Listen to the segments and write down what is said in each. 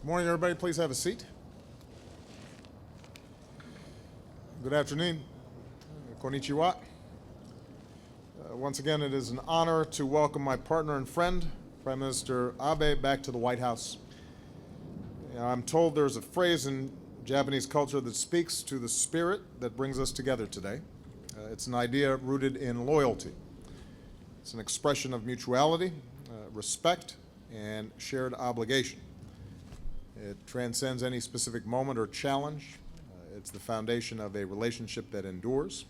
Good morning, everybody. Please have a seat. Good afternoon. Konnichiwa. Once again, it is an honor to welcome my partner and friend, Prime Minister Abe, back to the White House. I'm told there's a phrase in Japanese culture that speaks to the spirit that brings us together today. It's an idea rooted in loyalty. It's an expression of mutuality, respect, and shared obligation. It transcends any specific moment or challenge. It's the foundation of a relationship that endures.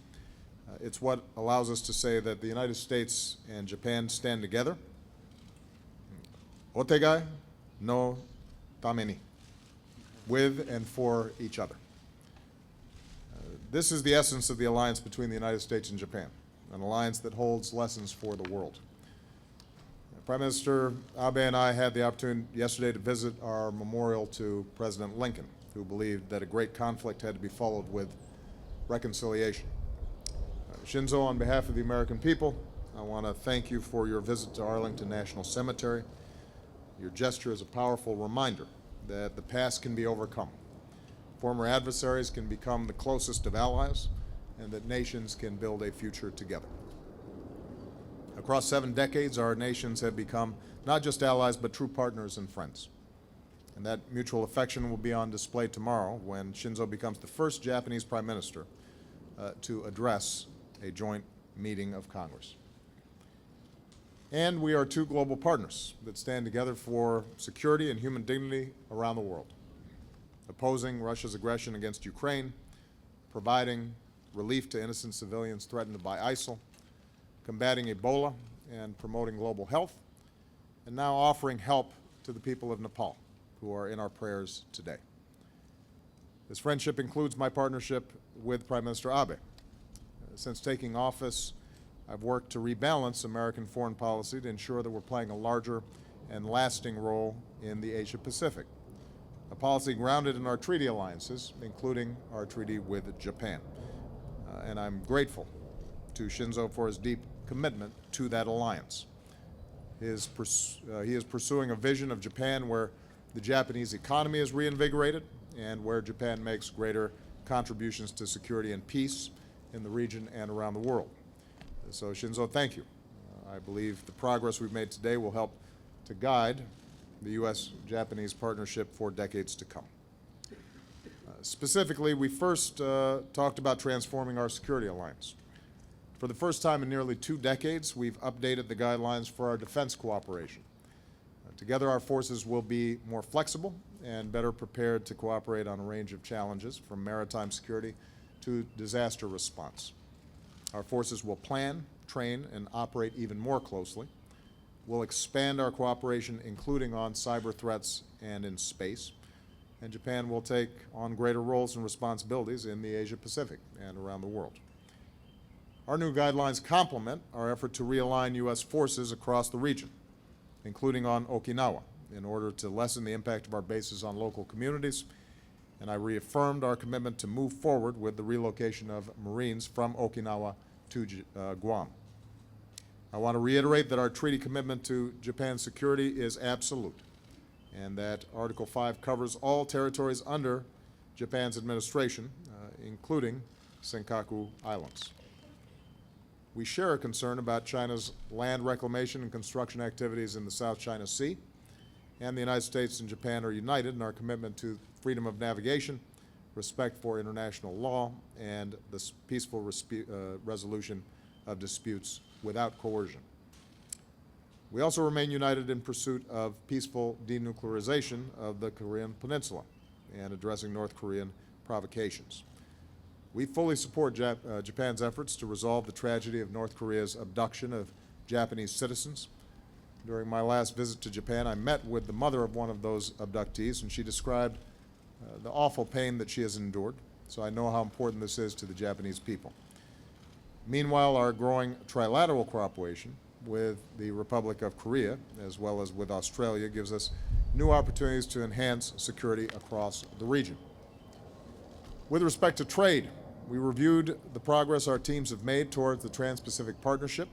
It's what allows us to say that the United States and Japan stand together. Otegai no tameni, with and for each other. This is the essence of the alliance between the United States and Japan, an alliance that holds lessons for the world. Prime Minister Abe and I had the opportunity yesterday to visit our memorial to President Lincoln, who believed that a great conflict had to be followed with reconciliation. Shinzo, on behalf of the American people, I want to thank you for your visit to Arlington National Cemetery. Your gesture is a powerful reminder that the past can be overcome. Former adversaries can become the closest of allies, and that nations can build a future together. Across 7 decades, our nations have become not just allies, but true partners and friends. And that mutual affection will be on display tomorrow when Shinzo becomes the first Japanese Prime Minister to address a joint meeting of Congress. And we are 2 global partners that stand together for security and human dignity around the world, opposing Russia's aggression against Ukraine, providing relief to innocent civilians threatened by ISIL, combating Ebola and promoting global health, and now offering help to the people of Nepal, who are in our prayers today. This friendship includes my partnership with Prime Minister Abe. Since taking office, I've worked to rebalance American foreign policy to ensure that we're playing a larger and lasting role in the Asia-Pacific, a policy grounded in our treaty alliances, including our treaty with Japan. And I'm grateful to Shinzo for his deep commitment to that alliance. He is pursuing a vision of Japan where the Japanese economy is reinvigorated and where Japan makes greater contributions to security and peace in the region and around the world. So Shinzo, thank you. I believe the progress we've made today will help to guide the U.S.-Japanese partnership for decades to come. Specifically, we first talked about transforming our security alliance. For the first time in nearly 2 decades, we've updated the guidelines for our defense cooperation. Together, our forces will be more flexible and better prepared to cooperate on a range of challenges, from maritime security to disaster response. Our forces will plan, train, and operate even more closely. We'll expand our cooperation, including on cyber threats and in space. And Japan will take on greater roles and responsibilities in the Asia-Pacific and around the world. Our new guidelines complement our effort to realign U.S. forces across the region, including on Okinawa, in order to lessen the impact of our bases on local communities. And I reaffirmed our commitment to move forward with the relocation of Marines from Okinawa to Guam. I want to reiterate that our treaty commitment to Japan's security is absolute, and that Article 5 covers all territories under Japan's administration, including Senkaku Islands. We share a concern about China's land reclamation and construction activities in the South China Sea, and the United States and Japan are united in our commitment to freedom of navigation, respect for international law, and the peaceful resolution of disputes without coercion. We also remain united in pursuit of peaceful denuclearization of the Korean Peninsula and addressing North Korean provocations. We fully support Japan's efforts to resolve the tragedy of North Korea's abduction of Japanese citizens. During my last visit to Japan, I met with the mother of one of those abductees, and she described the awful pain that she has endured, so I know how important this is to the Japanese people. Meanwhile, our growing trilateral cooperation with the Republic of Korea, as well as with Australia, gives us new opportunities to enhance security across the region. With respect to trade, we reviewed the progress our teams have made towards the Trans-Pacific Partnership.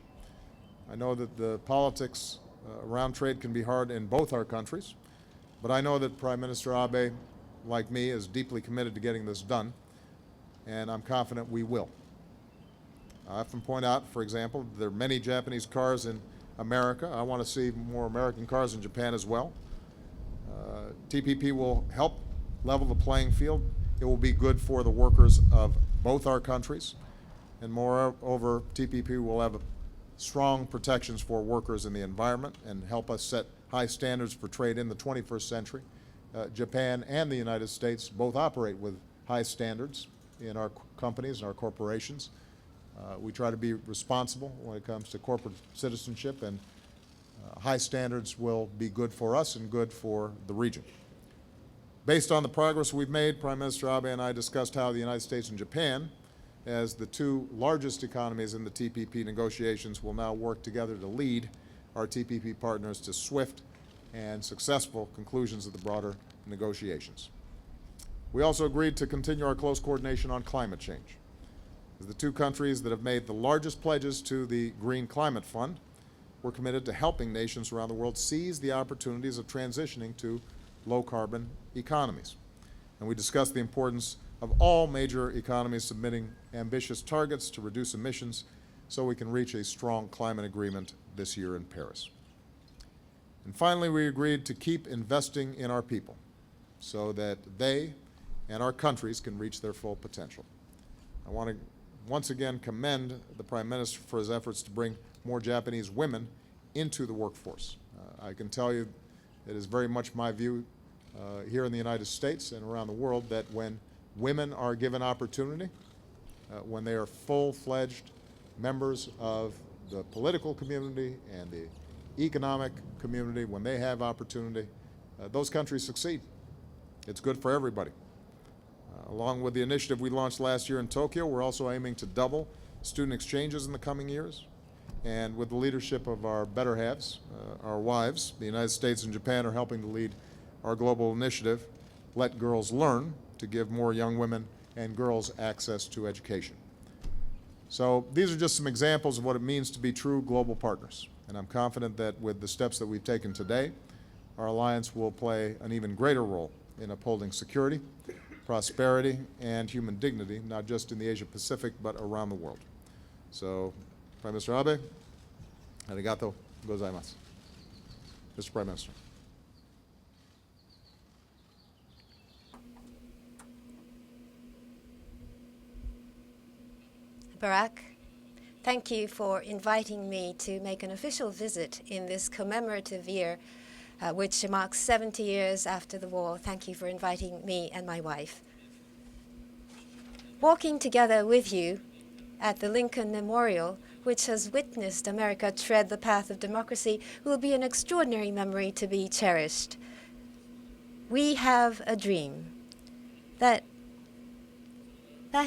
I know that the politics around trade can be hard in both our countries, But I know that Prime Minister Abe, like me, is deeply committed to getting this done, and I'm confident we will. I often point out, for example, there are many Japanese cars in America. I want to see more American cars in Japan as well. TPP will help level the playing field. It will be good for the workers of both our countries. And moreover, TPP will have strong protections for workers in the environment and help us set high standards for trade in the 21st century. Japan and the United States both operate with high standards in our companies and our corporations. We try to be responsible when it comes to corporate citizenship, and high standards will be good for us and good for the region. Based on the progress we've made, Prime Minister Abe and I discussed how the United States and Japan, as the two largest economies in the TPP negotiations, will now work together to lead our TPP partners to swift and successful conclusions of the broader negotiations. We also agreed to continue our close coordination on climate change. As the two countries that have made the largest pledges to the Green Climate Fund, we're committed to helping nations around the world seize the opportunities of transitioning to low-carbon economies. And we discussed the importance of all major economies submitting ambitious targets to reduce emissions so we can reach a strong climate agreement this year in Paris. And finally, we agreed to keep investing in our people so that they and our countries can reach their full potential. I want to once again commend the Prime Minister for his efforts to bring more Japanese women into the workforce. I can tell you it is very much my view here in the United States and around the world that when women are given opportunity, when they are full-fledged members of the political community and the economic community, when they have opportunity, those countries succeed. It's good for everybody. Along with the initiative we launched last year in Tokyo, we're also aiming to double student exchanges in the coming years. And with the leadership of our better halves, our wives, the United States and Japan are helping to lead our global initiative, Let Girls Learn, to give more young women and girls access to education. So these are just some examples of what it means to be true global partners. And I'm confident that with the steps that we've taken today, our alliance will play an even greater role in upholding security, prosperity, and human dignity, not just in the Asia-Pacific, but around the world. So, Prime Minister Abe, arigato gozaimasu. Mr. Prime Minister. Barack, thank you for inviting me to make an official visit in this commemorative year, which marks 70 years after the war. Thank you for inviting me and my wife. Walking together with you at the Lincoln Memorial, which has witnessed America tread the path of democracy, will be an extraordinary memory to be cherished. We have a dream that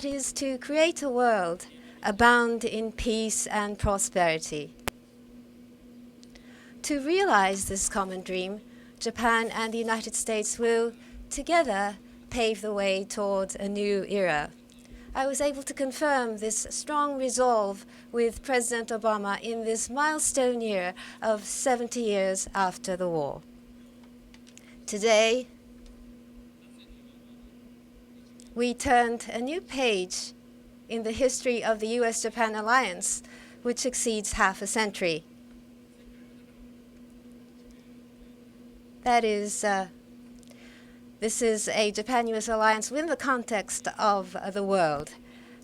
is to create a world abound in peace and prosperity. To realize this common dream, Japan and the United States will together pave the way toward a new era. I was able to confirm this strong resolve with President Obama in this milestone year of 70 years after the war. Today, we turned a new page in the history of the U.S.-Japan alliance, which exceeds half a century. This is a Japan-U.S. alliance within the context of the world.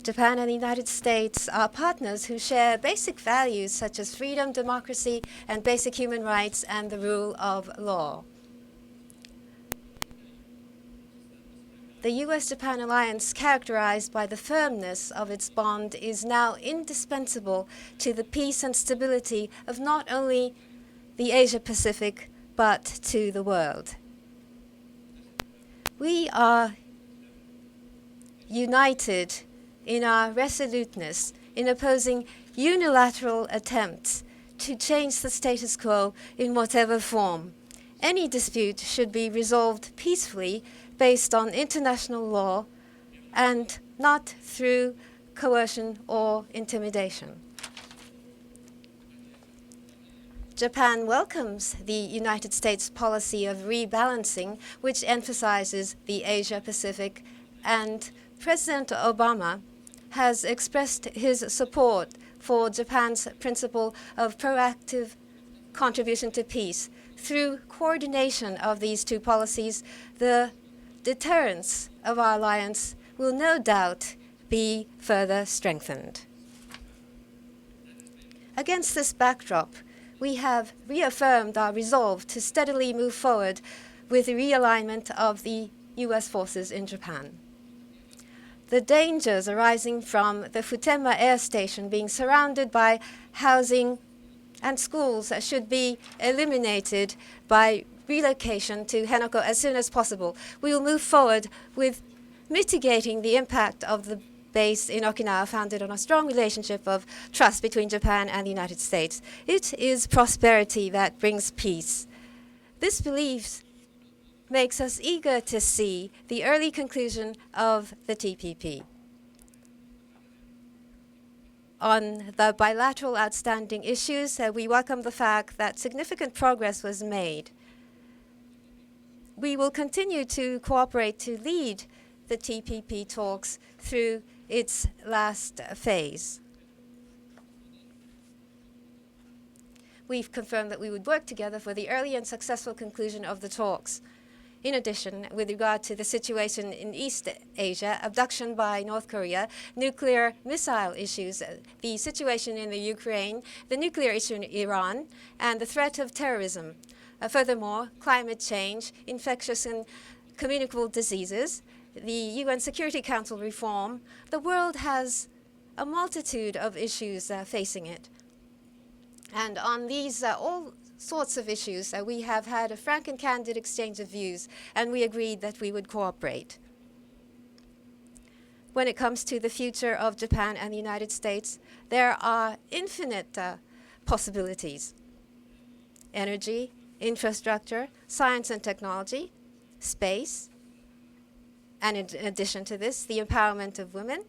Japan and the United States are partners who share basic values such as freedom, democracy, and basic human rights and the rule of law. The U.S.-Japan alliance, characterized by the firmness of its bond, is now indispensable to the peace and stability of not only the Asia-Pacific, but to the world. We are united in our resoluteness in opposing unilateral attempts to change the status quo in whatever form. Any dispute should be resolved peacefully based on international law and not through coercion or intimidation. Japan welcomes the United States policy of rebalancing, which emphasizes the Asia-Pacific, and President Obama has expressed his support for Japan's principle of proactive contribution to peace. Through coordination of these two policies, the deterrence of our alliance will no doubt be further strengthened. Against this backdrop, we have reaffirmed our resolve to steadily move forward with the realignment of the U.S. forces in Japan. The dangers arising from the Futenma Air Station being surrounded by housing and schools should be eliminated by relocation to Henoko as soon as possible. We will move forward with mitigating the impact of the base in Okinawa, founded on a strong relationship of trust between Japan and the United States. It is prosperity that brings peace. This belief makes us eager to see the early conclusion of the TPP. On the bilateral outstanding issues, we welcome the fact that significant progress was made. We will continue to cooperate to lead the TPP talks through its last phase. We've confirmed that we would work together for the early and successful conclusion of the talks. In addition, with regard to the situation in East Asia, abduction by North Korea, nuclear missile issues, the situation in the Ukraine, the nuclear issue in Iran, and the threat of terrorism. Furthermore, climate change, infectious and communicable diseases, the UN Security Council reform, the world has a multitude of issues facing it. And on these all sorts of issues, we have had a frank and candid exchange of views, and we agreed that we would cooperate. When it comes to the future of Japan and the United States, there are infinite possibilities. Energy, infrastructure, science and technology, space, and in addition to this, the empowerment of women.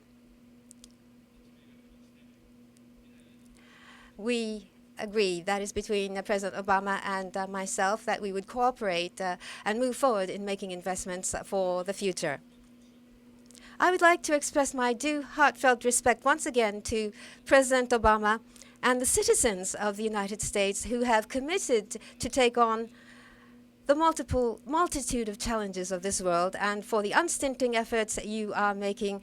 We agreed, that is between President Obama and myself, that we would cooperate and move forward in making investments for the future. I would like to express my due heartfelt respect once again to President Obama and the citizens of the United States who have committed to take on the multitude of challenges of this world, and for the unstinting efforts that you are making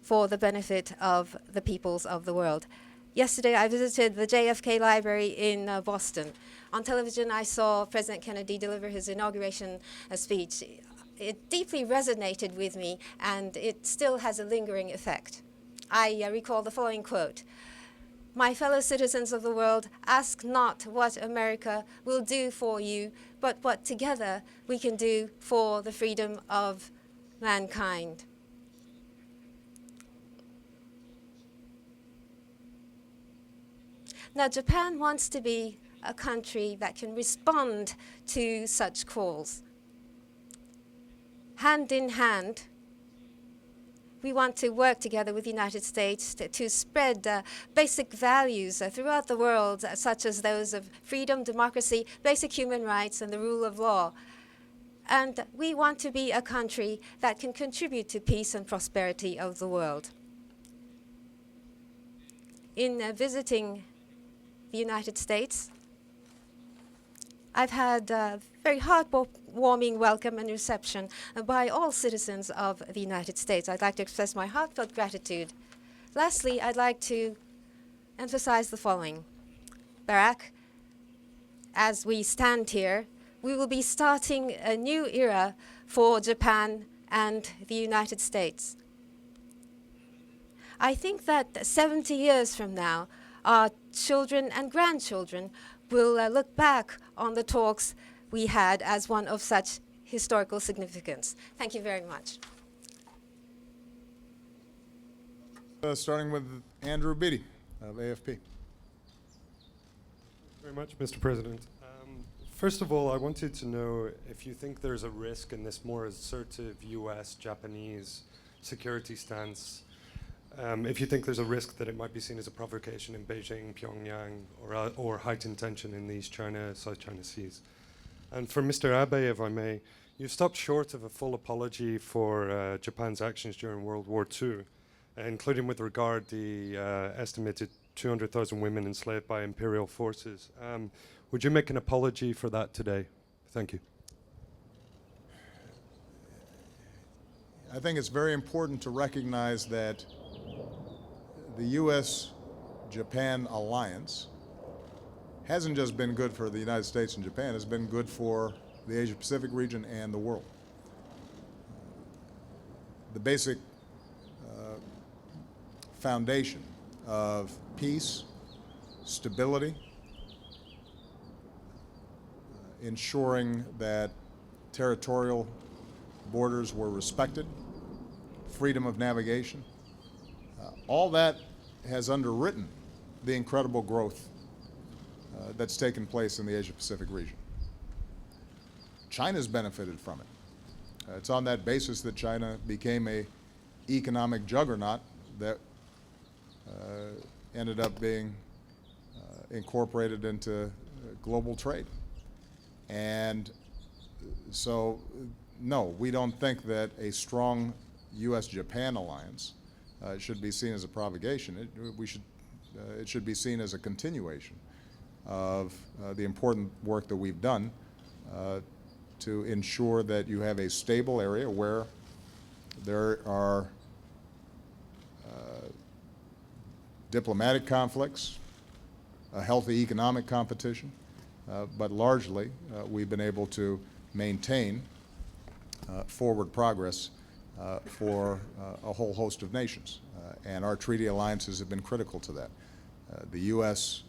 for the benefit of the peoples of the world. Yesterday, I visited the JFK Library in Boston. On television, I saw President Kennedy deliver his inauguration speech. It deeply resonated with me, and it still has a lingering effect. I recall the following quote: "My fellow citizens of the world, ask not what America will do for you, but what together we can do for the freedom of mankind." Now, Japan wants to be a country that can respond to such calls. Hand in hand, we want to work together with the United States to spread basic values throughout the world, such as those of freedom, democracy, basic human rights, and the rule of law. And we want to be a country that can contribute to peace and prosperity of the world. In visiting the United States, I've had a very heartwarming welcome and reception by all citizens of the United States. I'd like to express my heartfelt gratitude. Lastly, I'd like to emphasize the following. Barack, as we stand here, we will be starting a new era for Japan and the United States. I think that 70 years from now, our children and grandchildren will look back on the talks we had as one of such historical significance. Thank you very much. Starting with Andrew Beatty of AFP. Very much, Mr. President. First of all, I wanted to know if you think there's a risk in this more assertive US-Japanese security stance if you think there's a risk that it might be seen as a provocation in Beijing, Pyongyang, or heightened tension in these South China Seas. And for Mr. Abe, if I may, you've stopped short of a full apology for Japan's actions during World War II, including with regard the estimated 200,000 women enslaved by imperial forces. Would you make an apology for that today? Thank you. I think it's very important to recognize that the U.S.-Japan alliance hasn't just been good for the United States and Japan, it's been good for the Asia-Pacific region and the world. The basic foundation of peace, stability, ensuring that territorial borders were respected, freedom of navigation, all that has underwritten the incredible growth that's taken place in the Asia-Pacific region. China's benefited from it. It's on that basis that China became an economic juggernaut that ended up being incorporated into global trade. And so, no, we don't think that a strong U.S.-Japan alliance should be seen as a provocation. It should be seen as a continuation of the important work that we've done to ensure that you have a stable area where there are diplomatic conflicts, a healthy economic competition, but largely we've been able to maintain forward progress for a whole host of nations. And our treaty alliances have been critical to that. The U.S.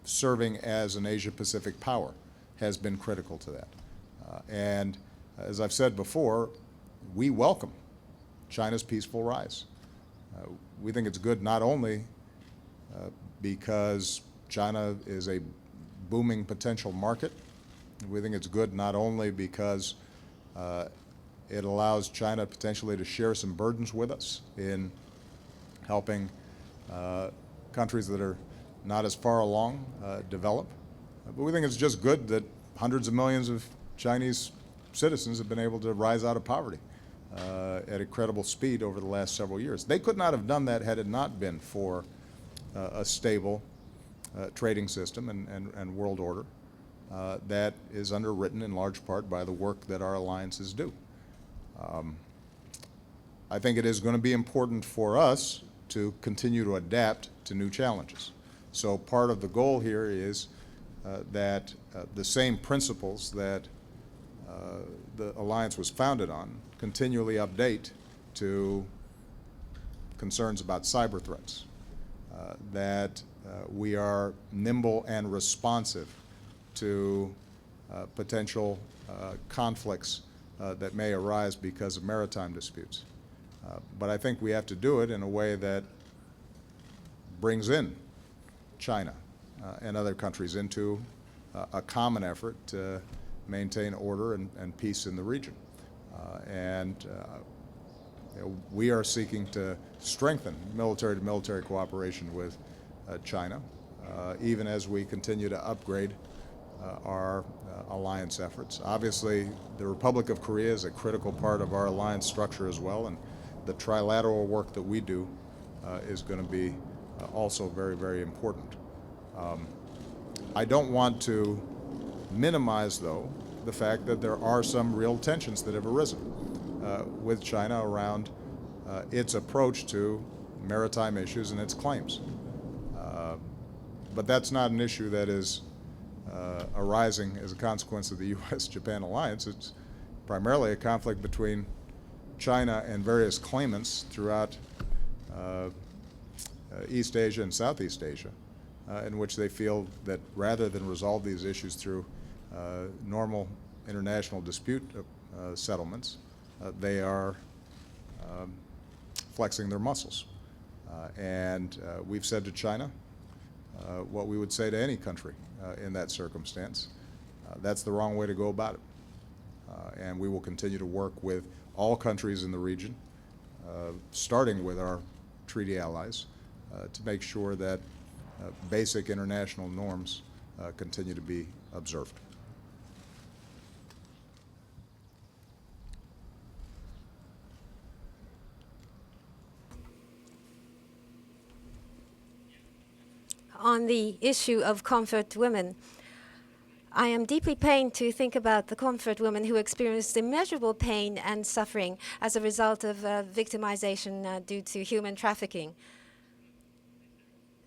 serving as an Asia-Pacific power has been critical to that. And as I've said before, we welcome China's peaceful rise. We think it's good not only because China is a booming potential market. We think it's good not only because it allows China potentially to share some burdens with us in helping countries that are not as far along develop. But we think it's just good that hundreds of millions of Chinese citizens have been able to rise out of poverty at incredible speed over the last several years. They could not have done that had it not been for a stable trading system and world order that is underwritten in large part by the work that our alliances do. I think it is going to be important for us to continue to adapt to new challenges. So part of the goal here is that the same principles that the alliance was founded on continually update to concerns about cyber threats, that we are nimble and responsive to potential conflicts that may arise because of maritime disputes. But I think we have to do it in a way that brings in China and other countries into a common effort to maintain order and peace in the region. We are seeking to strengthen military-to-military cooperation with China, even as we continue to upgrade our alliance efforts. Obviously, the Republic of Korea is a critical part of our alliance structure as well, and the trilateral work that we do is going to be also very, very important. I don't want to minimize, though, the fact that there are some real tensions that have arisen with China around its approach to maritime issues and its claims. But that's not an issue that is arising as a consequence of the U.S.-Japan alliance. It's primarily a conflict between China and various claimants throughout East Asia and Southeast Asia, in which they feel that rather than resolve these issues through normal international dispute settlements, they are flexing their muscles. We've said to China what we would say to any country in that circumstance. That's the wrong way to go about it. And we will continue to work with all countries in the region, starting with our treaty allies to make sure that basic international norms continue to be observed. On the issue of comfort women, I am deeply pained to think about the comfort women who experienced immeasurable pain and suffering as a result of victimization due to human trafficking.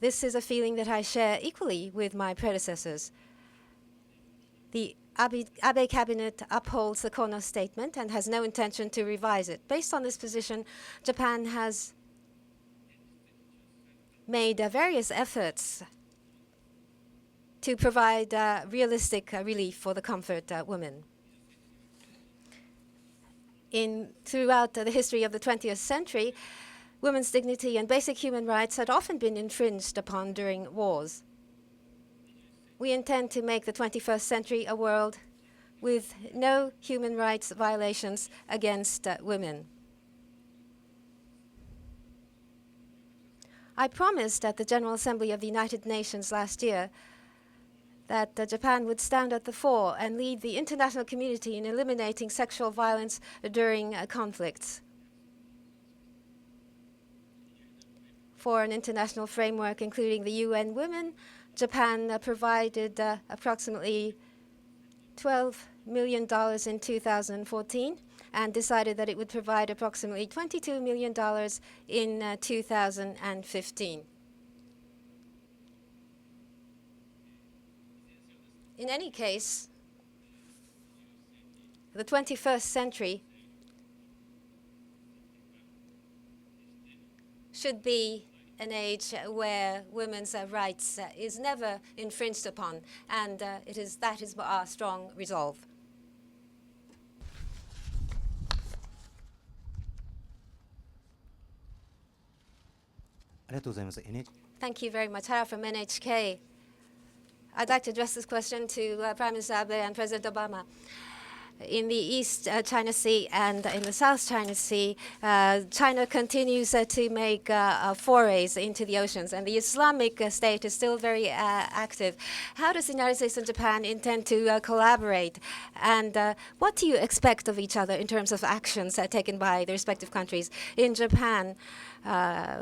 This is a feeling that I share equally with my predecessors. The Abe cabinet upholds the Kono statement and has no intention to revise it. Based on this position, Japan has made various efforts to provide realistic relief for the comfort women. Throughout the history of the 20th century, women's dignity and basic human rights had often been infringed upon during wars. We intend to make the 21st century a world with no human rights violations against women. I promised at the General Assembly of the United Nations last year that Japan would stand at the fore and lead the international community in eliminating sexual violence during conflicts. For an international framework, including the UN Women, Japan provided approximately $12 million in 2014 and decided that it would provide approximately $22 million in 2015. In any case, the 21st century should be an age where women's rights is never infringed upon, and that is our strong resolve. Thank you very much. Hara from NHK. I'd like to address this question to Prime Minister Abe and President Obama. In the East China Sea and in the South China Sea, China continues to make forays into the oceans, and the Islamic State is still very active. How does the United States and Japan intend to collaborate, and what do you expect of each other in terms of actions taken by the respective countries? In Japan,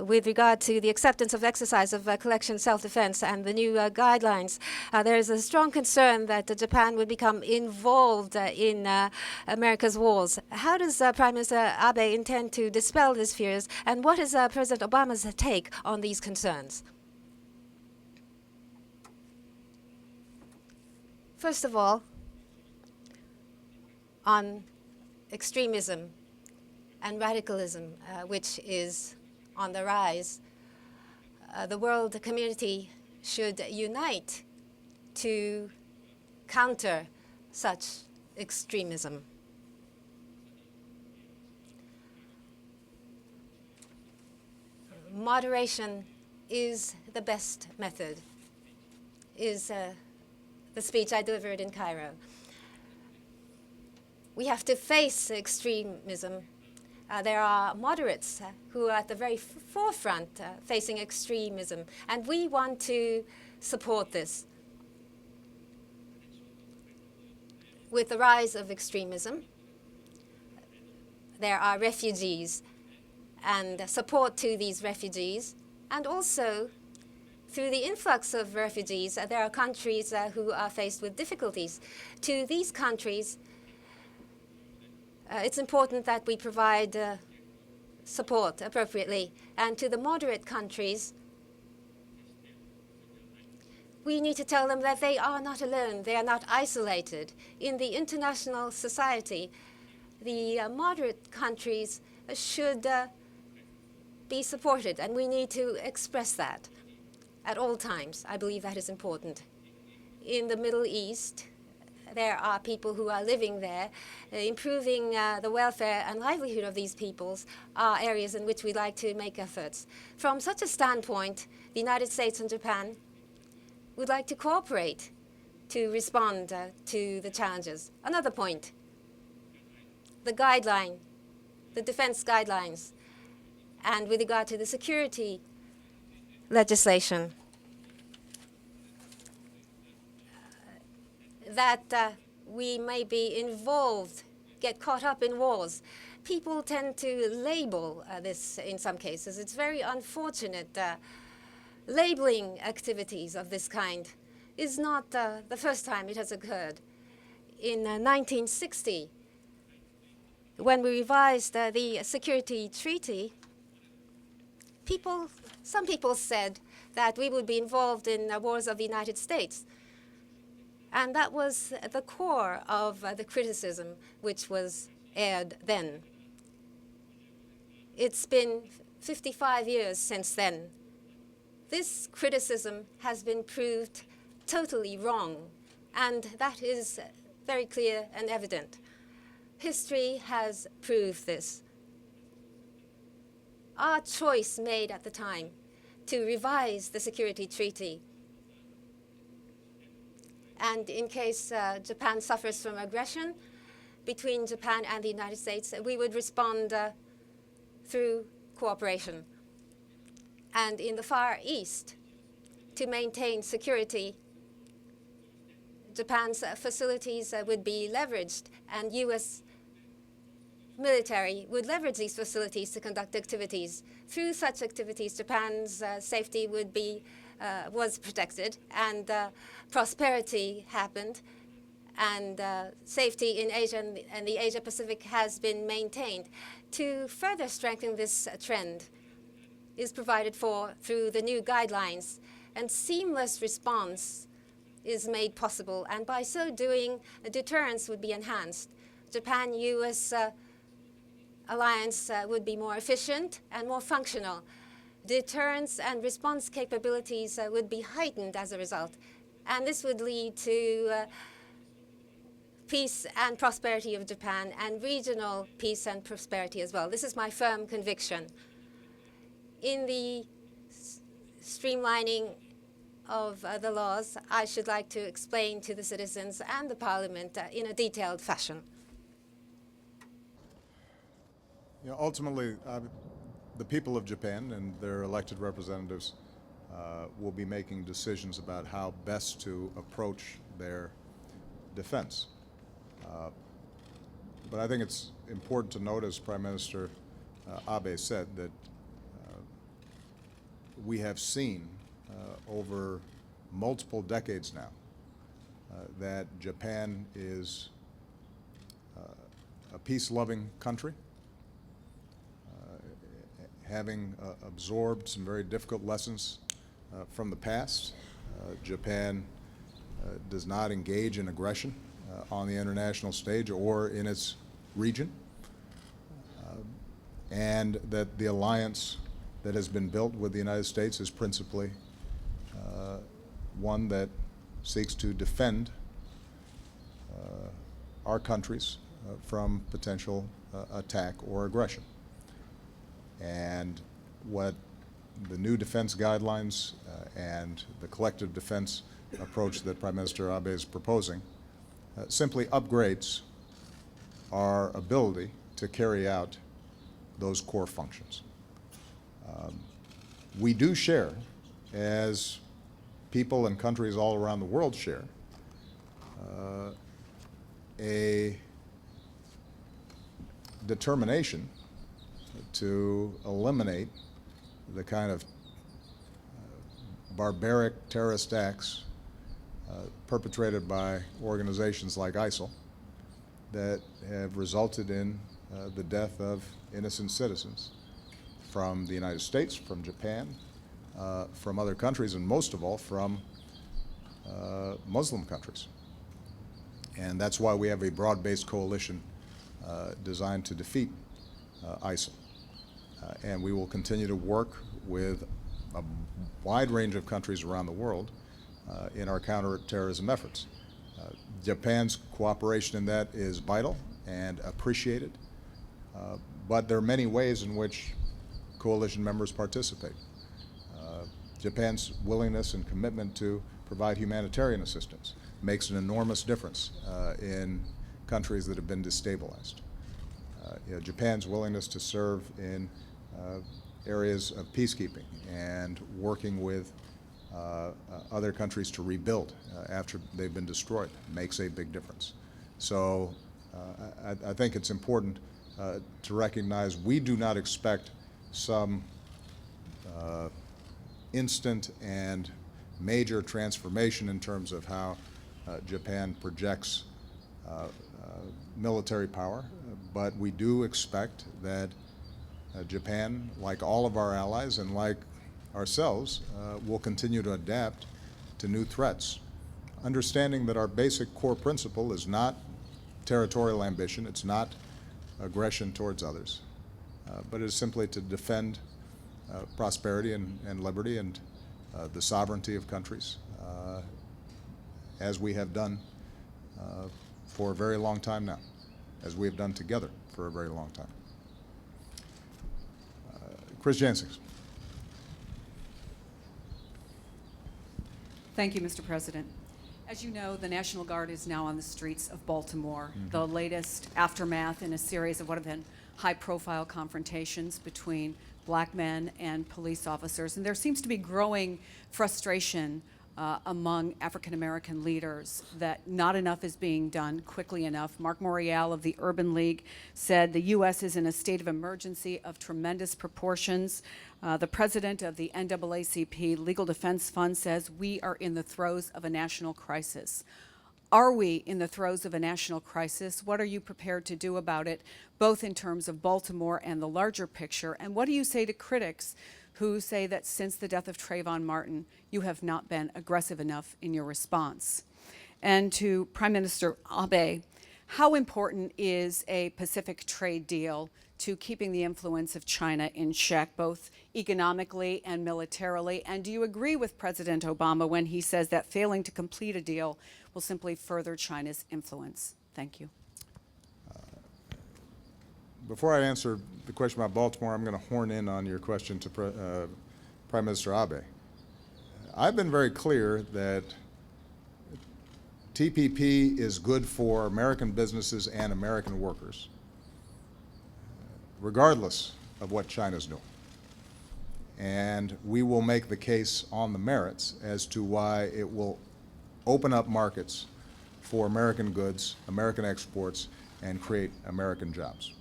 with regard to the acceptance of exercise of collection self-defense and the new guidelines, there is a strong concern that Japan would become involved in America's wars. How does Prime Minister Abe intend to dispel these fears, and what is President Obama's take on these concerns? First of all, on extremism and radicalism, which is on the rise, the world community should unite to counter such extremism. Moderation is the best method, is the speech I delivered in Cairo. We have to face extremism. There are moderates who are at the very forefront facing extremism, and we want to support this. With the rise of extremism, there are refugees and support to these refugees, and also through the influx of refugees, there are countries who are faced with difficulties. To these countries, it's important that we provide support appropriately. And to the moderate countries, we need to tell them that they are not alone, they are not isolated. In the international society, the moderate countries should be supported, and we need to express that at all times. I believe that is important. In the Middle East, there are people who are living there. Improving the welfare and livelihood of these peoples are areas in which we'd like to make efforts. From such a standpoint, the United States and Japan would like to cooperate to respond to the challenges. Another point, the defense guidelines And with regard to the security legislation, that we may be involved, get caught up in wars. People tend to label this in some cases. It's very unfortunate. Labeling activities of this kind is not the first time it has occurred. In 1960, when we revised the Security Treaty, some people said that we would be involved in wars of the United States. And that was the core of the criticism which was aired then. It's been 55 years since then. This criticism has been proved totally wrong, and that is very clear and evident. History has proved this. Our choice made at the time to revise the Security Treaty, and in case Japan suffers from aggression between Japan and the United States, we would respond through cooperation. And in the Far East, to maintain security, Japan's facilities would be leveraged, and U.S. military would leverage these facilities to conduct activities. Through such activities, Japan's safety would be was protected, and prosperity happened, and safety in Asia and the Asia-Pacific has been maintained. To further strengthen this trend is provided for through the new guidelines, and seamless response is made possible, and by so doing, deterrence would be enhanced. Japan-U.S. Alliance would be more efficient and more functional. Deterrence and response capabilities would be heightened as a result, and this would lead to peace and prosperity of Japan and regional peace and prosperity as well. This is my firm conviction. In the streamlining of the laws, I should like to explain to the citizens and the Parliament in a detailed fashion. Ultimately, the people of Japan and their elected representatives will be making decisions about how best to approach their defense. But I think it's important to note, as Prime Minister Abe said, that we have seen over multiple decades now that Japan is a peace-loving country, having absorbed some very difficult lessons from the past. Japan does not engage in aggression on the international stage or in its region, and that the alliance that has been built with the United States is principally one that seeks to defend our countries from potential attack or aggression. And what the new defense guidelines and the collective defense approach that Prime Minister Abe is proposing simply upgrades our ability to carry out those core functions. We do share, as people and countries all around the world share, a determination to eliminate the kind of barbaric terrorist acts perpetrated by organizations like ISIL that have resulted in the death of innocent citizens from the United States, from Japan, from other countries, and most of all from Muslim countries. And that's why we have a broad-based coalition designed to defeat ISIL. And we will continue to work with a wide range of countries around the world in our counterterrorism efforts. Japan's cooperation in that is vital and appreciated, but there are many ways in which coalition members participate. Japan's willingness and commitment to provide humanitarian assistance makes an enormous difference in countries that have been destabilized. Japan's willingness to serve in areas of peacekeeping and working with other countries to rebuild after they've been destroyed makes a big difference. So I think it's important to recognize we do not expect some instant and major transformation in terms of how Japan projects military power, but we do expect that Japan, like all of our allies and like ourselves, will continue to adapt to new threats, understanding that our basic core principle is not territorial ambition, it's not aggression towards others, but it is simply to defend prosperity and liberty and the sovereignty of countries, as we have done for a very long time now, as we have done together for a very long time. Chris Jansings. Thank you, Mr. President. As you know, the National Guard is now on the streets of Baltimore, the latest aftermath in a series of what have been high-profile confrontations between black men and police officers. And there seems to be growing frustration among African-American leaders that not enough is being done quickly enough. Mark Morial of the Urban League said the U.S. is in a state of emergency of tremendous proportions. The president of the NAACP Legal Defense Fund says we are in the throes of a national crisis. Are we in the throes of a national crisis? What are you prepared to do about it, both in terms of Baltimore and the larger picture? And what do you say to critics who say that since the death of Trayvon Martin, you have not been aggressive enough in your response? And to Prime Minister Abe, how important is a Pacific trade deal to keeping the influence of China in check, both economically and militarily? And do you agree with President Obama when he says that failing to complete a deal will simply further China's influence? Thank you. Before I answer the question about Baltimore, I'm going to horn in on your question to Prime Minister Abe. I've been very clear that TPP is good for American businesses and American workers, regardless of what China's doing. And we will make the case on the merits as to why it will open up markets for American goods, American exports, and create American jobs.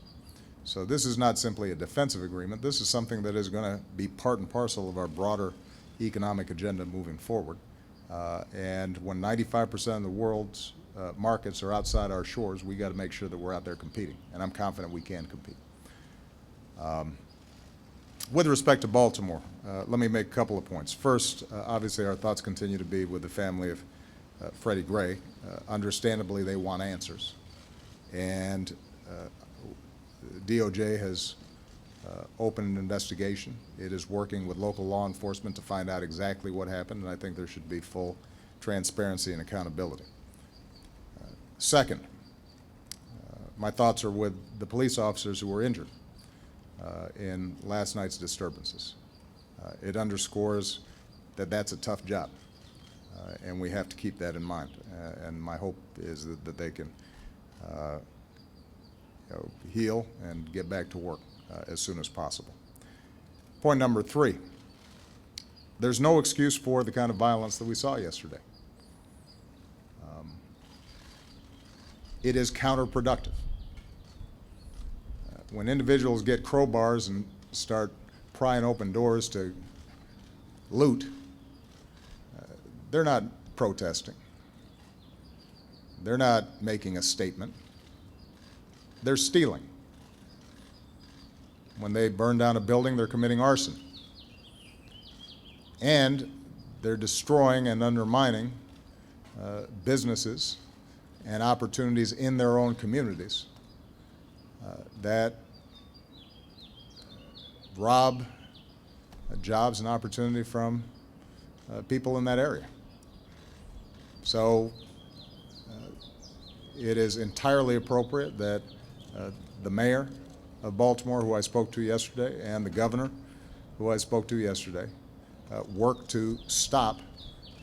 So this is not simply a defensive agreement. This is something that is going to be part and parcel of our broader economic agenda moving forward. And when 95% of the world's markets are outside our shores, we got to make sure that we're out there competing. And I'm confident we can compete. With respect to Baltimore, let me make a couple of points. First, obviously our thoughts continue to be with the family of Freddie Gray. Understandably, they want answers. And DOJ has opened an investigation. It is working with local law enforcement to find out exactly what happened, and I think there should be full transparency and accountability. Second, my thoughts are with the police officers who were injured in last night's disturbances. It underscores that that's a tough job, and we have to keep that in mind. And my hope is that they can heal and get back to work as soon as possible. Point number 3, there's no excuse for the kind of violence that we saw yesterday. It is counterproductive. When individuals get crowbars and start prying open doors to loot, they're not protesting. They're not making a statement. They're stealing. When they burn down a building, they're committing arson. And they're destroying and undermining businesses and opportunities in their own communities that rob jobs and opportunity from people in that area. So it is entirely appropriate that the mayor of Baltimore, who I spoke to yesterday, and the governor, who I spoke to yesterday, work to stop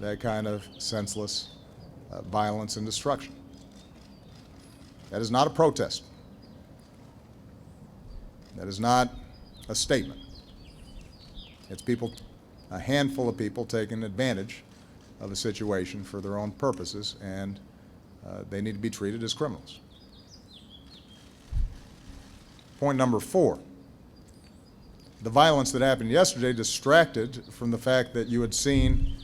that kind of senseless violence and destruction. That is not a protest. That is not a statement. It's people, a handful of people taking advantage of a situation for their own purposes, and they need to be treated as criminals. Point number 4. The violence that happened yesterday distracted from the fact that you had seen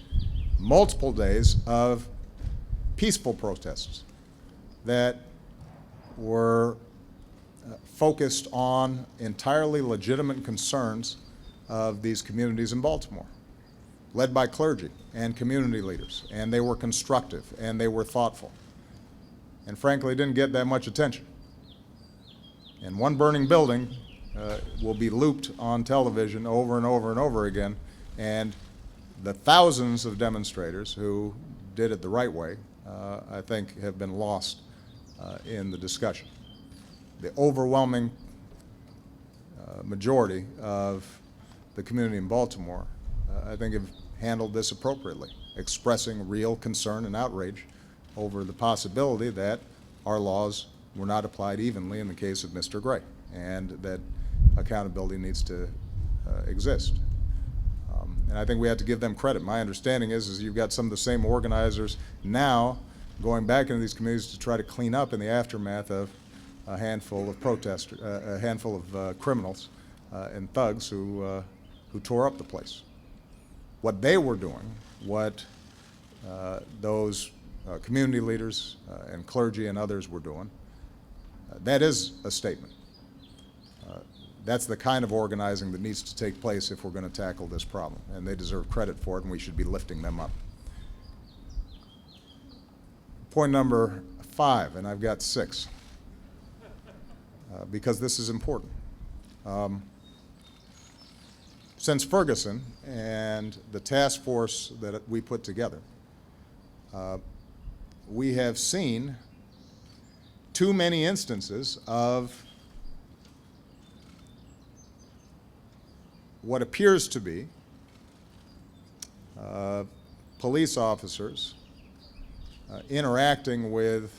multiple days of peaceful protests that were focused on entirely legitimate concerns of these communities in Baltimore, led by clergy and community leaders, and they were constructive and they were thoughtful, and frankly didn't get that much attention. And one burning building will be looped on television over and over and over again, and the thousands of demonstrators who did it the right way, I think, have been lost in the discussion. The overwhelming majority of the community in Baltimore, I think, have handled this appropriately, expressing real concern and outrage over the possibility that our laws were not applied evenly in the case of Mr. Gray, and that accountability needs to exist. And I think we have to give them credit. My understanding is you've got some of the same organizers now going back into these communities to try to clean up in the aftermath of a handful of protesters, a handful of criminals and thugs who tore up the place. What they were doing, what those community leaders and clergy and others were doing, that is a statement. That's the kind of organizing that needs to take place if we're going to tackle this problem, and they deserve credit for it, and we should be lifting them up. Point number 5, and I've got 6, because this is important. Since Ferguson and the task force that we put together, we have seen too many instances of what appears to be police officers interacting with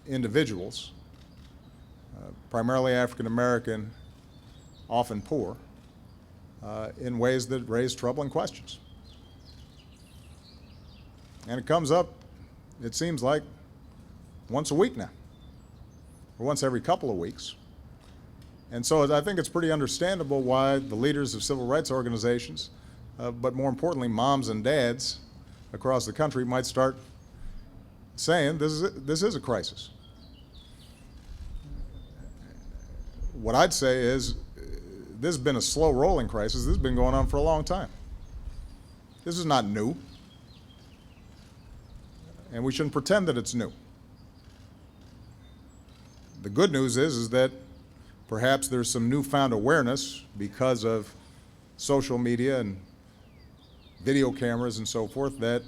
individuals, primarily African American, often poor, in ways that raise troubling questions. And it comes up, it seems like, once a week now, or once every couple of weeks. And so I think it's pretty understandable why the leaders of civil rights organizations, but more importantly, moms and dads across the country might start saying this is a crisis. What I'd say is this has been a slow rolling crisis. This has been going on for a long time. This is not new. And we shouldn't pretend that it's new. The good news is that perhaps there's some newfound awareness because of social media and video cameras and so forth that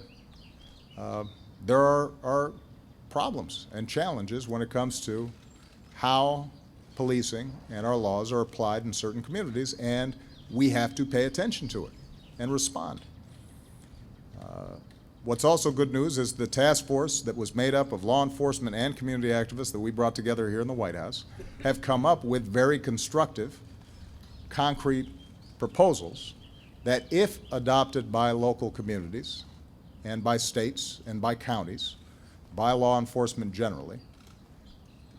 there are problems and challenges when it comes to how policing and our laws are applied in certain communities, and we have to pay attention to it and respond. What's also good news is the task force that was made up of law enforcement and community activists that we brought together here in the White House have come up with very constructive, concrete proposals that, if adopted by local communities and by states and by counties, by law enforcement generally,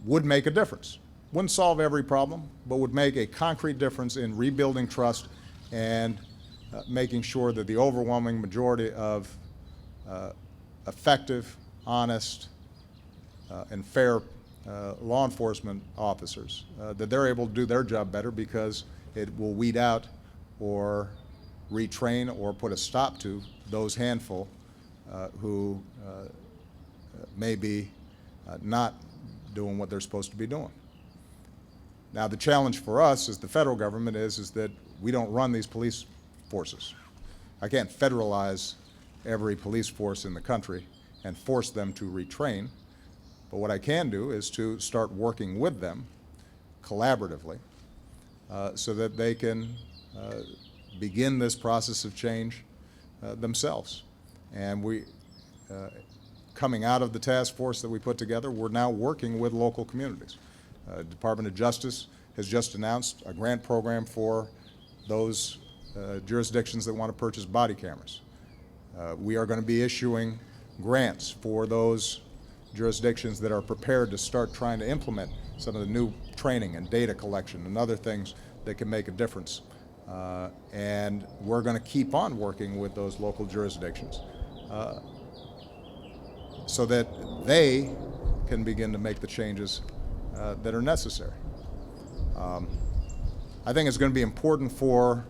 would make a difference. Wouldn't solve every problem, but would make a concrete difference in rebuilding trust and making sure that the overwhelming majority of effective, honest, and fair law enforcement officers, that they're able to do their job better because it will weed out or retrain or put a stop to those handful who may be not doing what they're supposed to be doing. Now, the challenge for us as the federal government is that we don't run these police forces. I can't federalize every police force in the country and force them to retrain, but what I can do is to start working with them collaboratively so that they can begin this process of change themselves. And we, coming out of the task force that we put together, we're now working with local communities. Department of Justice has just announced a grant program for those jurisdictions that want to purchase body cameras. We are going to be issuing grants for those jurisdictions that are prepared to start trying to implement some of the new training and data collection and other things that can make a difference. And we're going to keep on working with those local jurisdictions so that they can begin to make the changes that are necessary. I think it's going to be important for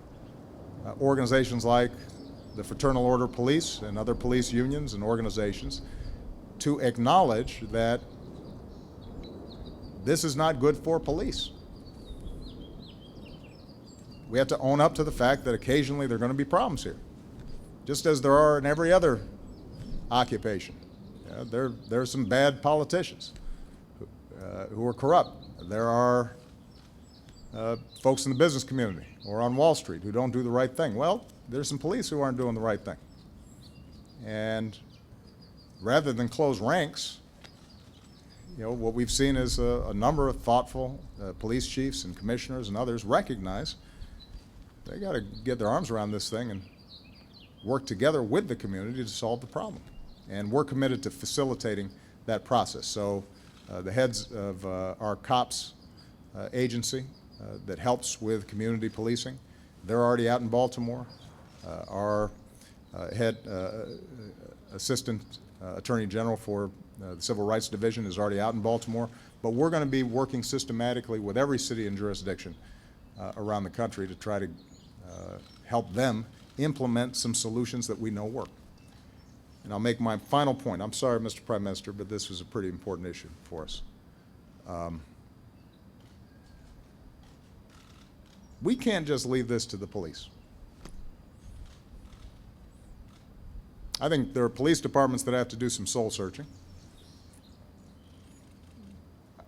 organizations like the Fraternal Order Police and other police unions and organizations to acknowledge that this is not good for police. We have to own up to the fact that occasionally there are going to be problems here, just as there are in every other occupation. There are some bad politicians who are corrupt. There are folks in the business community or on Wall Street who don't do the right thing. Well, there's some police who aren't doing the right thing. And rather than close ranks, what we've seen is a number of thoughtful police chiefs and commissioners and others recognize they got to get their arms around this thing and work together with the community to solve the problem. And we're committed to facilitating that process. So the heads of our COPS agency that helps with community policing, they're already out in Baltimore. Our head assistant attorney general for the Civil Rights Division is already out in Baltimore. But we're going to be working systematically with every city and jurisdiction around the country to try to help them implement some solutions that we know work. And I'll make my final point. I'm sorry, Mr. Prime Minister, but this was a pretty important issue for us. We can't just leave this to the police. I think there are police departments that have to do some soul searching.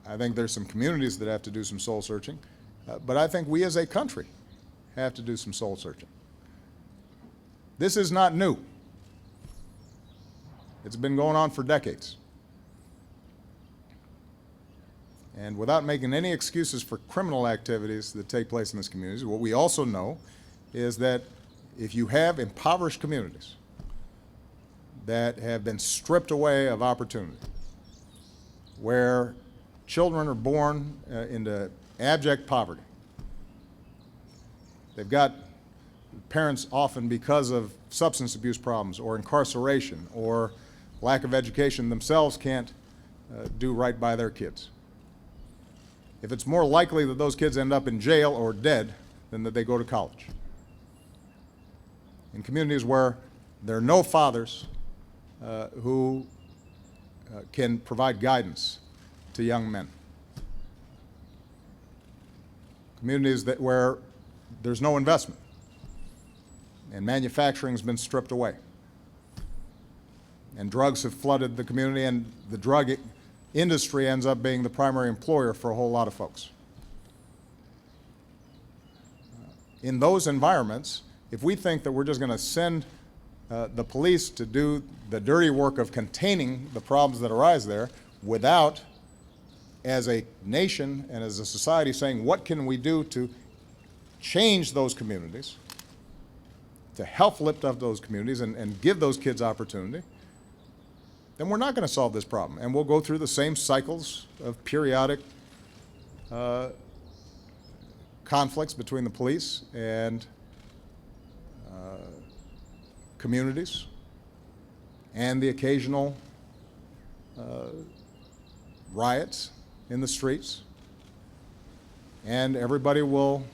I think there's some communities that have to do some soul searching. But I think we as a country have to do some soul searching. This is not new. It's been going on for decades. And without making any excuses for criminal activities that take place in this community, what we also know is that if you have impoverished communities that have been stripped away of opportunity, where children are born into abject poverty, they've got parents often because of substance abuse problems or incarceration or lack of education themselves can't do right by their kids. If it's more likely that those kids end up in jail or dead than that they go to college. In communities where there are no fathers who can provide guidance to young men. Communities where there's no investment and manufacturing's been stripped away. And drugs have flooded the community, and the drug industry ends up being the primary employer for a whole lot of folks. In those environments, if we think that we're just going to send the police to do the dirty work of containing the problems that arise there without, as a nation and as a society, saying what can we do to change those communities, to help lift up those communities and give those kids opportunity, then we're not going to solve this problem. And we'll go through the same cycles of periodic conflicts between the police and communities and the occasional riots in the streets. And everybody will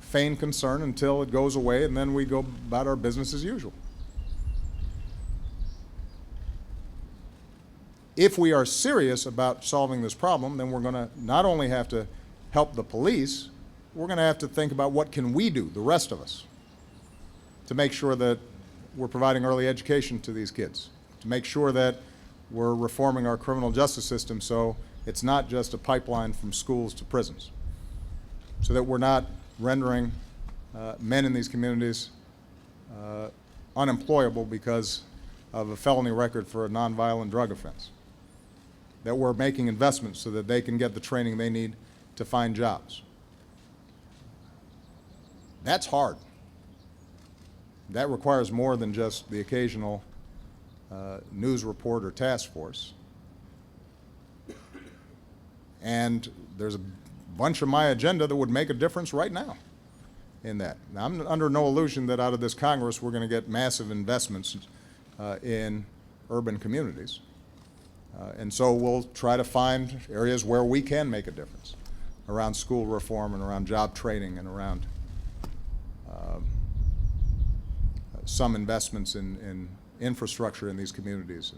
feign concern until it goes away, and then we go about our business as usual. If we are serious about solving this problem, then we're going to not only have to help the police, we're going to have to think about what can we do, the rest of us, to make sure that we're providing early education to these kids, to make sure that we're reforming our criminal justice system so it's not just a pipeline from schools to prisons, so that we're not rendering men in these communities unemployable because of a felony record for a nonviolent drug offense. that we're making investments so that they can get the training they need to find jobs. That's hard. That requires more than just the occasional news report or task force. And there's a bunch of my agenda that would make a difference right now in that. Now, I'm under no illusion that out of this Congress we're going to get massive investments in urban communities. And so we'll try to find areas where we can make a difference around school reform and around job training and around some investments in infrastructure in these communities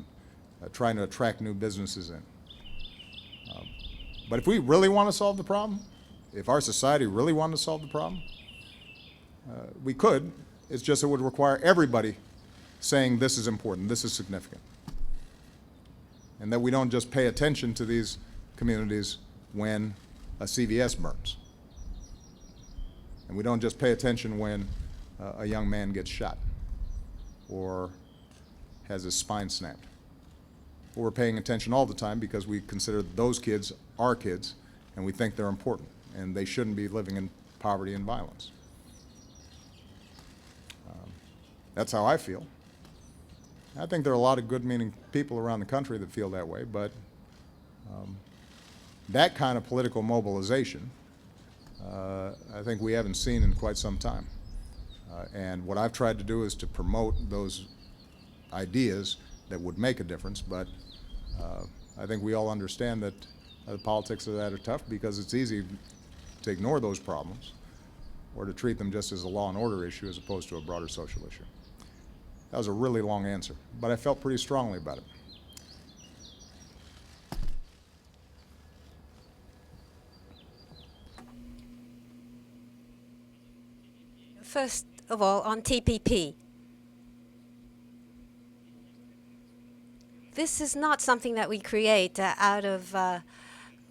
and trying to attract new businesses in. But if we really want to solve the problem, if our society really wanted to solve the problem, we could. It's just it would require everybody saying this is important, this is significant. And that we don't just pay attention to these communities when a CVS burns. And we don't just pay attention when a young man gets shot or has his spine snapped. But we're paying attention all the time because we consider those kids our kids and we think they're important and they shouldn't be living in poverty and violence. That's how I feel. I think there are a lot of good-meaning people around the country that feel that way, but that kind of political mobilization I think we haven't seen in quite some time. And what I've tried to do is to promote those ideas that would make a difference, but I think we all understand that the politics of that are tough because it's easy to ignore those problems or to treat them just as a law and order issue as opposed to a broader social issue. That was a really long answer, but I felt pretty strongly about it. First of all, on TPP. This is not something that we create out of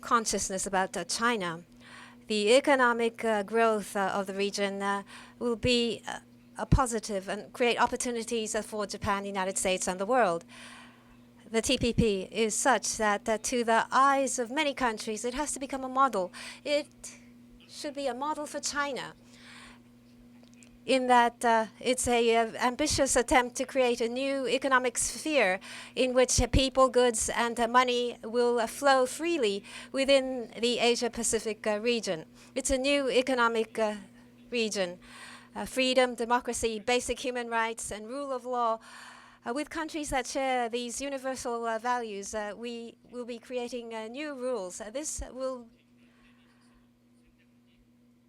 consciousness about China. The economic growth of the region will be a positive and create opportunities for Japan, the United States, and the world. The TPP is such that to the eyes of many countries, it has to become a model. It should be a model for China in that it's an ambitious attempt to create a new economic sphere in which people, goods, and money will flow freely within the Asia-Pacific region. It's a new economic region. Freedom, democracy, basic human rights, and rule of law. With countries that share these universal values, we will be creating new rules. This will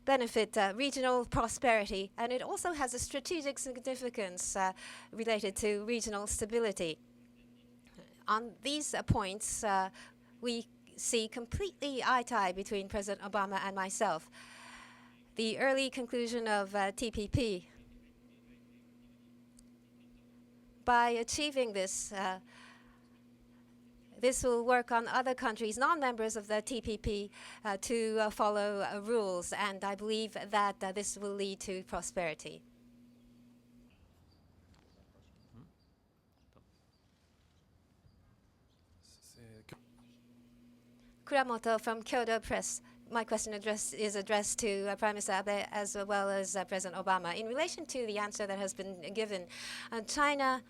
benefit regional prosperity, and it also has a strategic significance related to regional stability. On these points, we see completely eye-to-eye between President Obama and myself. The early conclusion of TPP. By achieving this, this will work on other countries, non-members of the TPP, to follow rules, and I believe that this will lead to prosperity. Kuramoto from Kyodo Press. My question is addressed to Prime Minister Abe as well as President Obama. In relation to the answer that has been given, China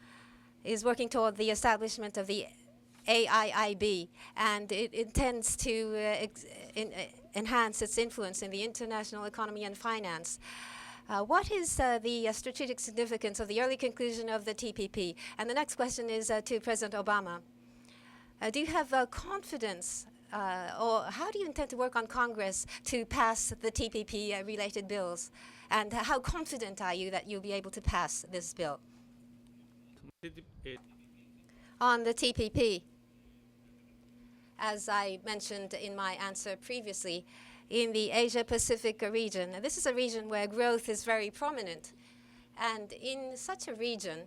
is working toward the establishment of the AIIB, and it intends to enhance its influence in the international economy and finance. What is the strategic significance of the early conclusion of the TPP? And the next question is to President Obama. Do you have confidence or how do you intend to work on Congress to pass the TPP-related bills? And how confident are you that you'll be able to pass this bill? On the TPP, as I mentioned in my answer previously, in the Asia-Pacific region, this is a region where growth is very prominent. And in such a region,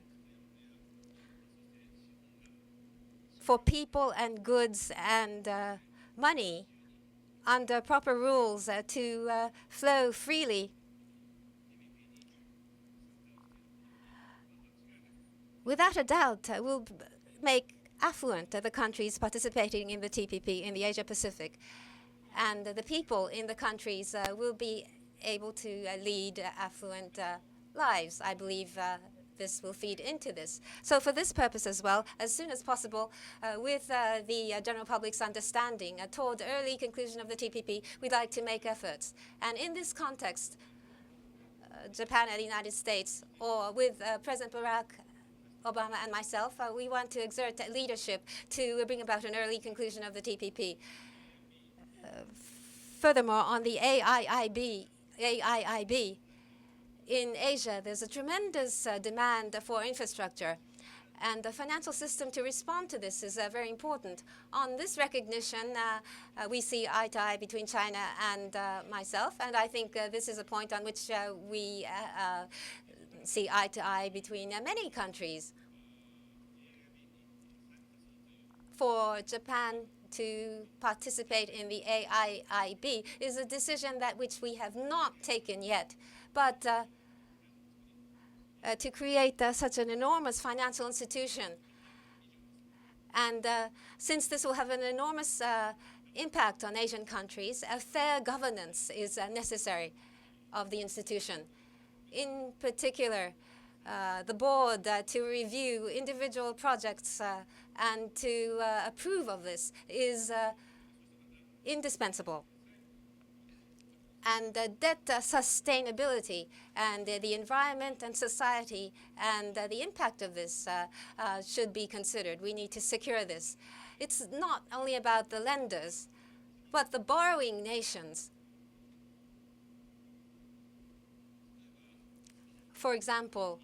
for people and goods and money under proper rules to flow freely, without a doubt will make affluent the countries participating in the TPP in the Asia Pacific. And the people in the countries will be able to lead affluent lives. I believe this will feed into this. So for this purpose as well, as soon as possible, with the general public's understanding toward early conclusion of the TPP, we'd like to make efforts. And in this context, Japan and the United States, or with President Barack Obama and myself, we want to exert leadership to bring about an early conclusion of the TPP. Furthermore, on the AIIB, in Asia, there's a tremendous demand for infrastructure. And the financial system to respond to this is very important. On this recognition, we see eye to eye between China and myself. And I think this is a point on which we see eye to eye between many countries. For Japan to participate in the AIIB is a decision that which we have not taken yet. But to create such an enormous financial institution, and since this will have an enormous impact on Asian countries, a fair governance is necessary of the institution. In particular, the board to review individual projects and to approve of this is indispensable. And debt sustainability and the environment and society and the impact of this should be considered. We need to secure this. It's not only about the lenders, but the borrowing nations. For example,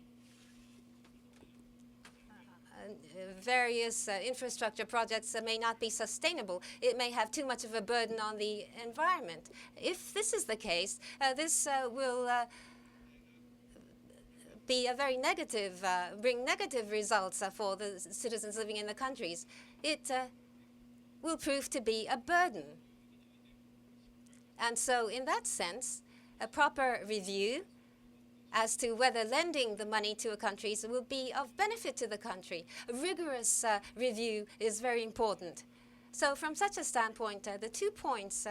various infrastructure projects may not be sustainable. It may have too much of a burden on the environment. If this is the case, this will be a very negative, bring negative results for the citizens living in the countries. It will prove to be a burden. And so in that sense, a proper review as to whether lending the money to a country will be of benefit to the country. A rigorous review is very important. So from such a standpoint, the 2 points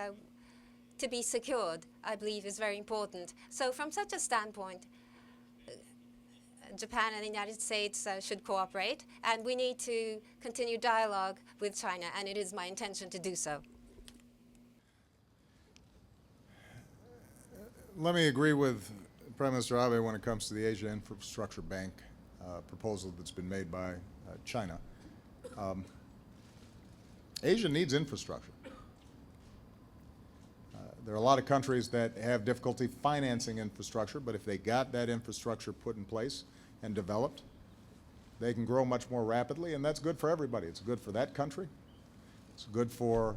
to be secured, I believe, is very important. So from such a standpoint, Japan and the United States should cooperate, and we need to continue dialogue with China, and it is my intention to do so. Let me agree with Prime Minister Abe when it comes to the Asia Infrastructure Bank proposal that's been made by China. Asia needs infrastructure. There are a lot of countries that have difficulty financing infrastructure, but if they got that infrastructure put in place and developed, they can grow much more rapidly, and that's good for everybody. It's good for that country. It's good for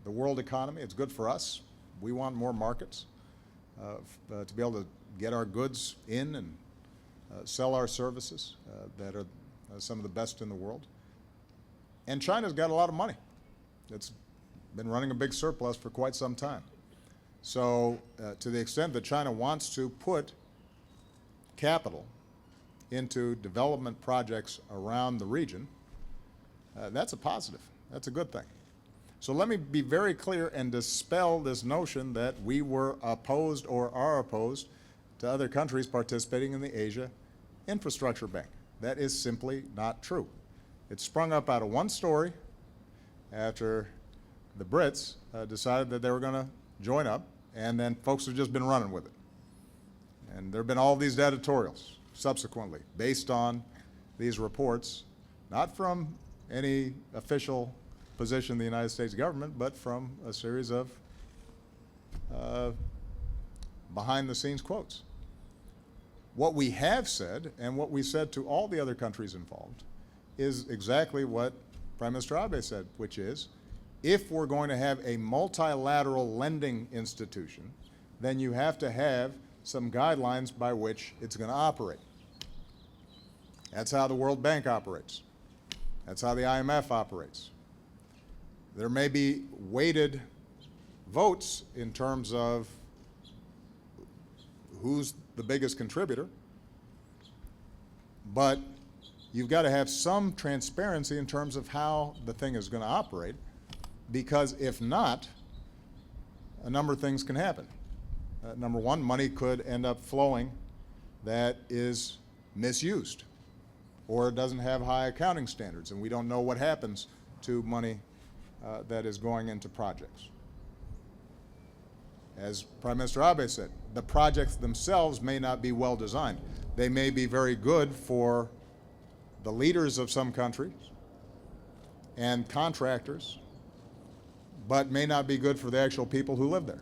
the world economy. It's good for us. We want more markets. To be able to get our goods in and sell our services that are some of the best in the world. And China's got a lot of money. It's been running a big surplus for quite some time. So to the extent that China wants to put capital into development projects around the region, that's a positive. That's a good thing. So let me be very clear and dispel this notion that we were opposed or are opposed to other countries participating in the Asia Infrastructure Bank. That is simply not true. It sprung up out of one story after the Brits decided that they were going to join up, and then folks have just been running with it. And there have been all these editorials subsequently based on these reports, not from any official position in the United States government, but from a series of behind-the-scenes quotes. What we have said, and what we said to all the other countries involved, is exactly what Prime Minister Abe said, which is, if we're going to have a multilateral lending institution, then you have to have some guidelines by which it's going to operate. That's how the World Bank operates. That's how the IMF operates. There may be weighted votes in terms of who's the biggest contributor, but you've got to have some transparency in terms of how the thing is going to operate, because if not, a number of things can happen. Number one, money could end up flowing that is misused or doesn't have high accounting standards, and we don't know what happens to money that is going into projects. As Prime Minister Abe said, the projects themselves may not be well designed. They may be very good for the leaders of some countries and contractors, but may not be good for the actual people who live there.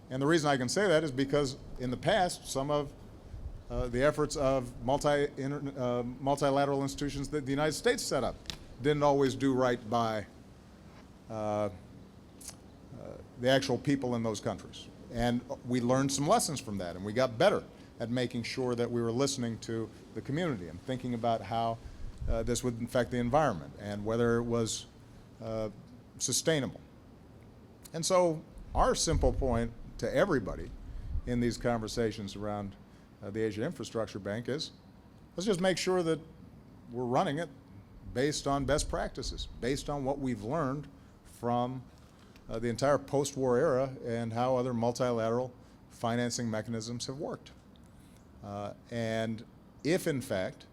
And the reason I can say that is because in the past, some of the efforts of multilateral institutions that the United States set up didn't always do right by the actual people in those countries. And we learned some lessons from that, and we got better at making sure that we were listening to the community and thinking about how this would affect the environment and whether it was sustainable. And so our simple point to everybody in these conversations around the Asia Infrastructure Bank is, let's just make sure that we're running it based on best practices, based on what we've learned from the entire post-war era and how other multilateral financing mechanisms have worked. And if, in fact,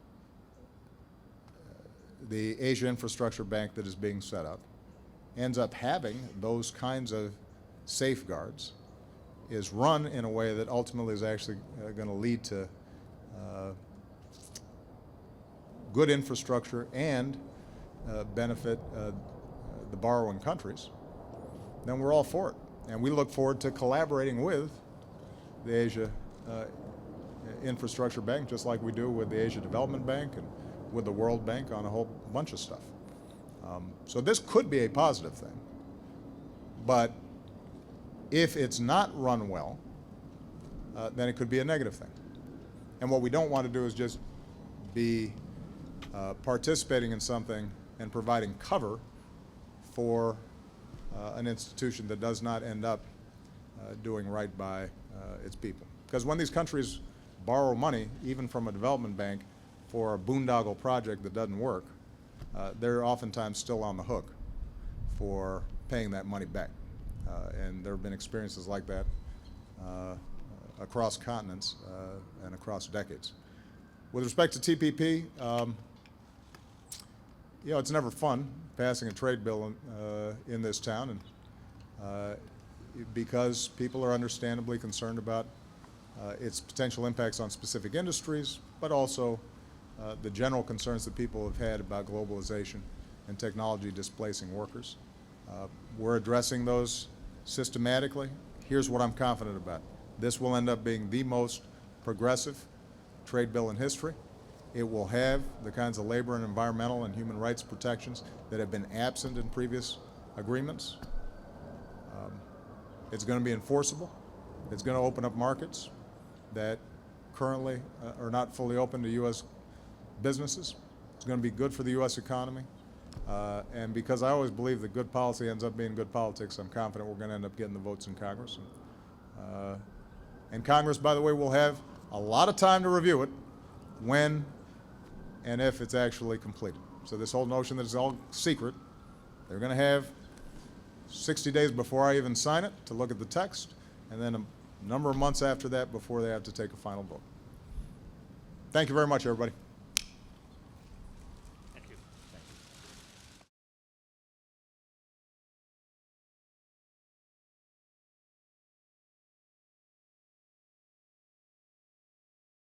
the Asia Infrastructure Bank that is being set up ends up having those kinds of safeguards, is run in a way that ultimately is actually going to lead to good infrastructure and benefit the borrowing countries, then we're all for it. And we look forward to collaborating with the Asia Infrastructure Bank, just like we do with the Asia Development Bank and with the World Bank on a whole bunch of stuff. So this could be a positive thing. But if it's not run well, then it could be a negative thing. And what we don't want to do is just be participating in something and providing cover for an institution that does not end up doing right by its people. Because when these countries borrow money, even from a development bank, for a boondoggle project that doesn't work, they're oftentimes still on the hook for paying that money back. And there have been experiences like that across continents and across decades. With respect to TPP, you know, it's never fun passing a trade bill in this town, and because people are understandably concerned about its potential impacts on specific industries, but also the general concerns that people have had about globalization and technology displacing workers. We're addressing those systematically. Here's what I'm confident about. This will end up being the most progressive trade bill in history. It will have the kinds of labor and environmental and human rights protections that have been absent in previous agreements. It's going to be enforceable. It's going to open up markets that currently are not fully open to U.S. businesses. It's going to be good for the U.S. economy. And because I always believe that good policy ends up being good politics, I'm confident we're going to end up getting the votes in Congress. And Congress, by the way, will have a lot of time to review it when and if it's actually completed. So this whole notion that it's all secret, they're going to have 60 days before I even sign it to look at the text, and then a number of months after that before they have to take a final vote. Thank you very much, everybody.